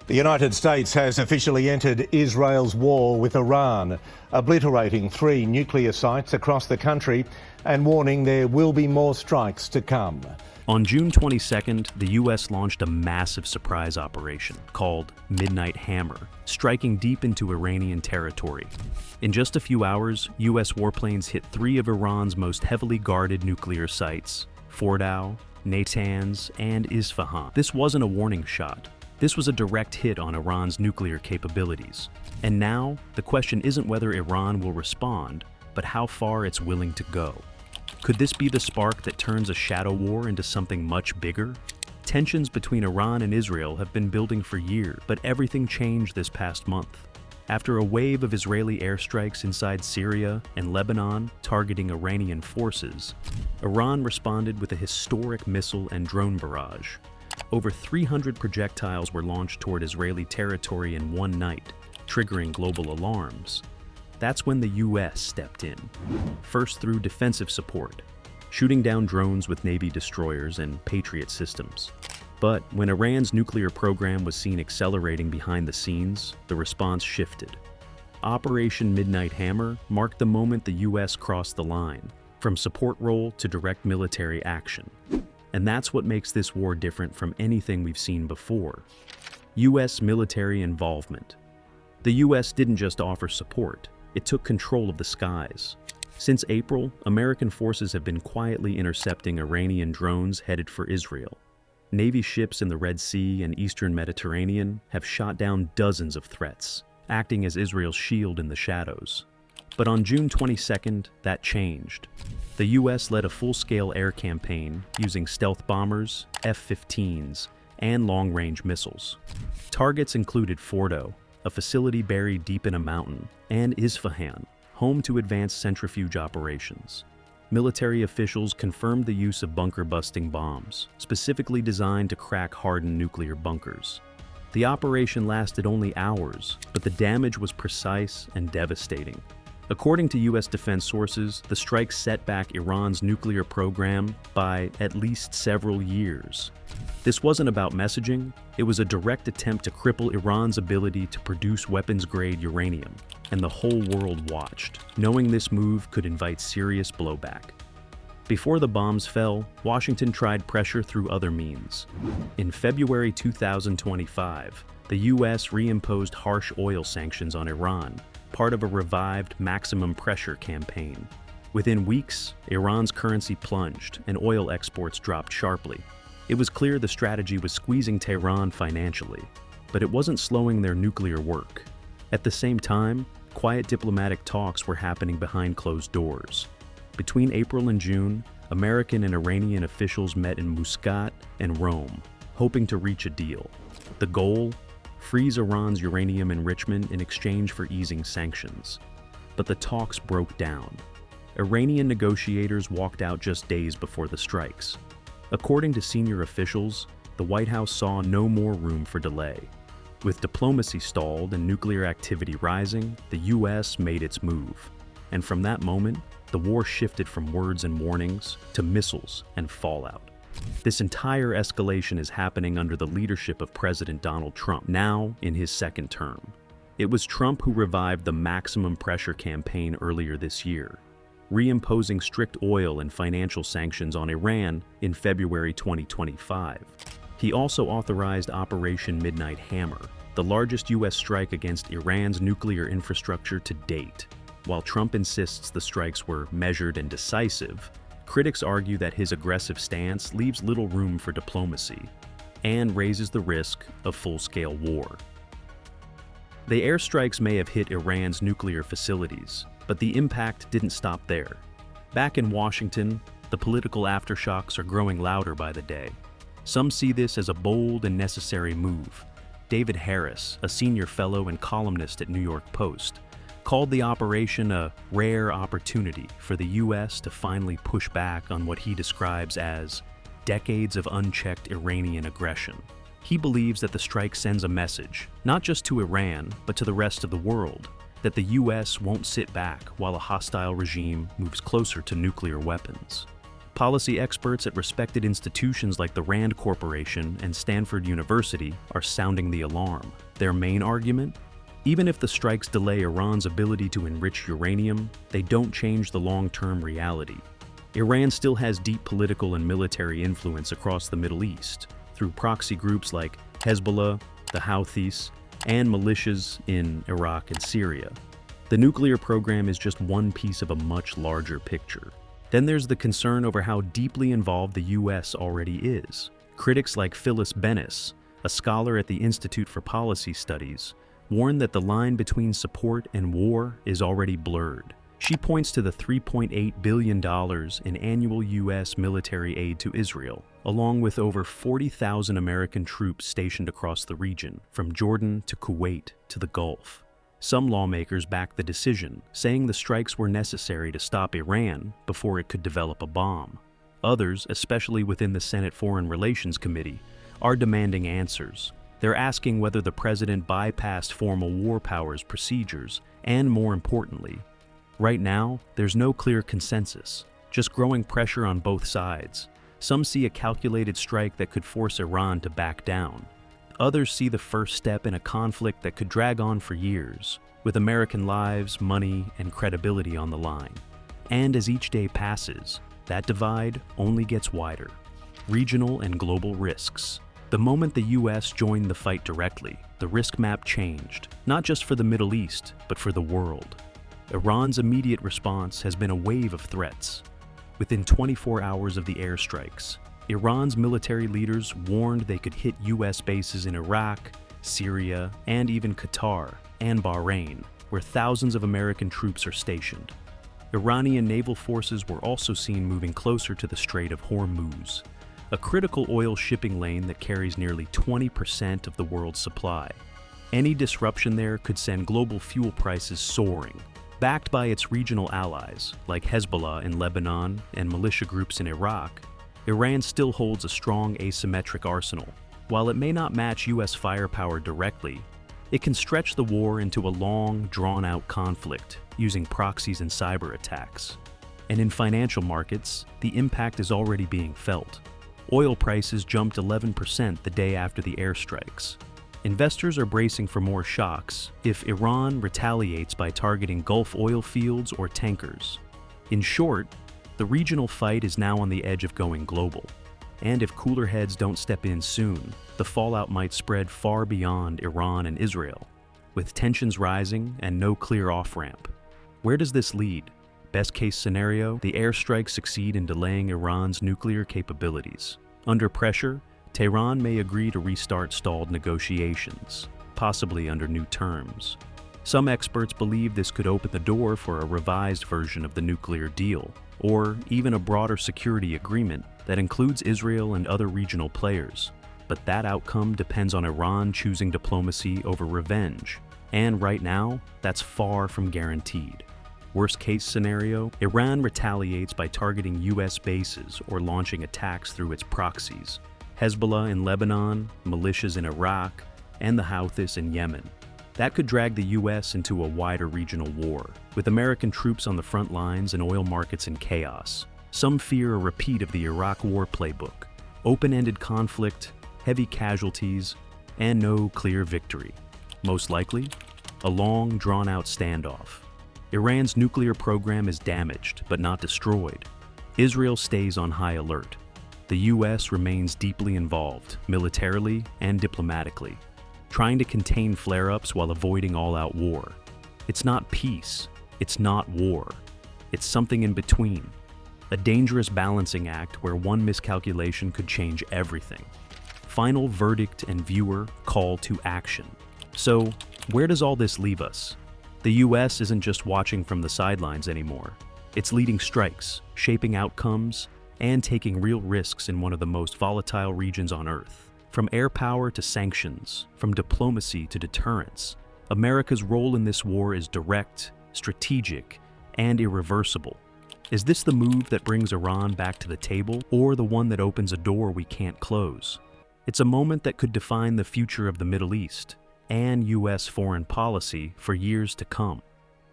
The United States has officially entered Israel's war with Iran, obliterating 3 nuclear sites across the country and warning there will be more strikes to come. On June 22nd, the U.S. launched a massive surprise operation called Midnight Hammer, striking deep into Iranian territory. In just a few hours, U.S. warplanes hit 3 of Iran's most heavily guarded nuclear sites, Fordow, Natanz, and Isfahan. This wasn't a warning shot. This was a direct hit on Iran's nuclear capabilities. And now, the question isn't whether Iran will respond, but how far it's willing to go. Could this be the spark that turns a shadow war into something much bigger? Tensions between Iran and Israel have been building for years, but everything changed this past month. After a wave of Israeli airstrikes inside Syria and Lebanon targeting Iranian forces, Iran responded with a historic missile and drone barrage. Over 300 projectiles were launched toward Israeli territory in one night, triggering global alarms. That's when the U.S. stepped in, first through defensive support, shooting down drones with Navy destroyers and Patriot systems. But when Iran's nuclear program was seen accelerating behind the scenes, the response shifted. Operation Midnight Hammer marked the moment the U.S. crossed the line, from support role to direct military action. And that's what makes this war different from anything we've seen before. U.S. military involvement. The U.S. didn't just offer support, it took control of the skies. Since April, American forces have been quietly intercepting Iranian drones headed for Israel. Navy ships in the Red Sea and Eastern Mediterranean have shot down dozens of threats, acting as Israel's shield in the shadows. But on June 22nd, that changed. The U.S. led a full-scale air campaign using stealth bombers, F-15s, and long-range missiles. Targets included Fordow, a facility buried deep in a mountain, and Isfahan, home to advanced centrifuge operations. Military officials confirmed the use of bunker-busting bombs, specifically designed to crack hardened nuclear bunkers. The operation lasted only hours, but the damage was precise and devastating. According to U.S. defense sources, the strike set back Iran's nuclear program by at least several years. This wasn't about messaging, it was a direct attempt to cripple Iran's ability to produce weapons-grade uranium, and the whole world watched, knowing this move could invite serious blowback. Before the bombs fell, Washington tried pressure through other means. In February 2025, the U.S. reimposed harsh oil sanctions on Iran, part of a revived maximum pressure campaign. Within weeks, Iran's currency plunged and oil exports dropped sharply. It was clear the strategy was squeezing Tehran financially, but it wasn't slowing their nuclear work. At the same time, quiet diplomatic talks were happening behind closed doors. Between April and June, American and Iranian officials met in Muscat and Rome, hoping to reach a deal. The goal? Freeze Iran's uranium enrichment in exchange for easing sanctions. But the talks broke down. Iranian negotiators walked out just days before the strikes. According to senior officials, the White House saw no more room for delay. With diplomacy stalled and nuclear activity rising, the U.S. made its move. And from that moment, the war shifted from words and warnings to missiles and fallout. This entire escalation is happening under the leadership of President Donald Trump, now in his second term. It was Trump who revived the maximum pressure campaign earlier this year, reimposing strict oil and financial sanctions on Iran in February 2025. He also authorized Operation Midnight Hammer, the largest U.S. strike against Iran's nuclear infrastructure to date. While Trump insists the strikes were measured and decisive, critics argue that his aggressive stance leaves little room for diplomacy and raises the risk of full-scale war. The airstrikes may have hit Iran's nuclear facilities, but the impact didn't stop there. Back in Washington, the political aftershocks are growing louder by the day. Some see this as a bold and necessary move. David Harris, a senior fellow and columnist at New York Post, called the operation a rare opportunity for the U.S. to finally push back on what he describes as decades of unchecked Iranian aggression. He believes that the strike sends a message, not just to Iran, but to the rest of the world, that the U.S. won't sit back while a hostile regime moves closer to nuclear weapons. Policy experts at respected institutions like the Rand Corporation and Stanford University are sounding the alarm. Their main argument? Even if the strikes delay Iran's ability to enrich uranium, they don't change the long-term reality. Iran still has deep political and military influence across the Middle East through proxy groups like Hezbollah, the Houthis, and militias in Iraq and Syria. The nuclear program is just one piece of a much larger picture. Then there's the concern over how deeply involved the U.S. already is. Critics like Phyllis Bennis, a scholar at the Institute for Policy Studies, warn that the line between support and war is already blurred. She points to the $3.8 billion in annual U.S. military aid to Israel, along with over 40,000 American troops stationed across the region, from Jordan to Kuwait to the Gulf. Some lawmakers back the decision, saying the strikes were necessary to stop Iran before it could develop a bomb. Others, especially within the Senate Foreign Relations Committee, are demanding answers. They're asking whether the president bypassed formal war powers procedures, and more importantly, right now, there's no clear consensus, just growing pressure on both sides. Some see a calculated strike that could force Iran to back down. Others see the first step in a conflict that could drag on for years, with American lives, money, and credibility on the line. And as each day passes, that divide only gets wider. Regional and global risks. The moment the U.S. joined the fight directly, the risk map changed, not just for the Middle East, but for the world. Iran's immediate response has been a wave of threats. Within 24 hours of the airstrikes, Iran's military leaders warned they could hit U.S. bases in Iraq, Syria, and even Qatar and Bahrain, where thousands of American troops are stationed. Iranian naval forces were also seen moving closer to the Strait of Hormuz, a critical oil shipping lane that carries nearly 20% of the world's supply. Any disruption there could send global fuel prices soaring. Backed by its regional allies, like Hezbollah in Lebanon and militia groups in Iraq, Iran still holds a strong asymmetric arsenal. While it may not match U.S. firepower directly, it can stretch the war into a long, drawn-out conflict using proxies and cyber attacks. And in financial markets, the impact is already being felt. Oil prices jumped 11% the day after the airstrikes. Investors are bracing for more shocks if Iran retaliates by targeting Gulf oil fields or tankers. In short, the regional fight is now on the edge of going global. And if cooler heads don't step in soon, the fallout might spread far beyond Iran and Israel, with tensions rising and no clear off-ramp. Where does this lead? Best case scenario, the airstrikes succeed in delaying Iran's nuclear capabilities. Under pressure, Tehran may agree to restart stalled negotiations, possibly under new terms. Some experts believe this could open the door for a revised version of the nuclear deal, or even a broader security agreement that includes Israel and other regional players. But that outcome depends on Iran choosing diplomacy over revenge, and right now, that's far from guaranteed. Worst case scenario, Iran retaliates by targeting U.S. bases or launching attacks through its proxies. Hezbollah in Lebanon, militias in Iraq, and the Houthis in Yemen. That could drag the U.S. into a wider regional war, with American troops on the front lines and oil markets in chaos. Some fear a repeat of the Iraq War playbook: open-ended conflict, heavy casualties, and no clear victory. Most likely, a long, drawn-out standoff. Iran's nuclear program is damaged, but not destroyed. Israel stays on high alert. The U.S. remains deeply involved, militarily and diplomatically, trying to contain flare-ups while avoiding all-out war. It's not peace, it's not war. It's something in between. A dangerous balancing act where one miscalculation could change everything. Final verdict and viewer call to action. So, where does all this leave us? The U.S. isn't just watching from the sidelines anymore. It's leading strikes, shaping outcomes, and taking real risks in one of the most volatile regions on Earth. From air power to sanctions, from diplomacy to deterrence, America's role in this war is direct, strategic, and irreversible. Is this the move that brings Iran back to the table, or the one that opens a door we can't close? It's a moment that could define the future of the Middle East and U.S. foreign policy for years to come.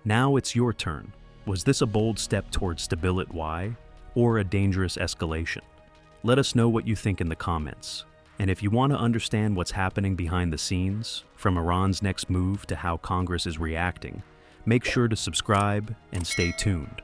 Now it's your turn. Was this a bold step towards stability? Why? or a dangerous escalation? Let us know what you think in the comments. And if you want to understand what's happening behind the scenes, from Iran's next move to how Congress is reacting, make sure to subscribe and stay tuned.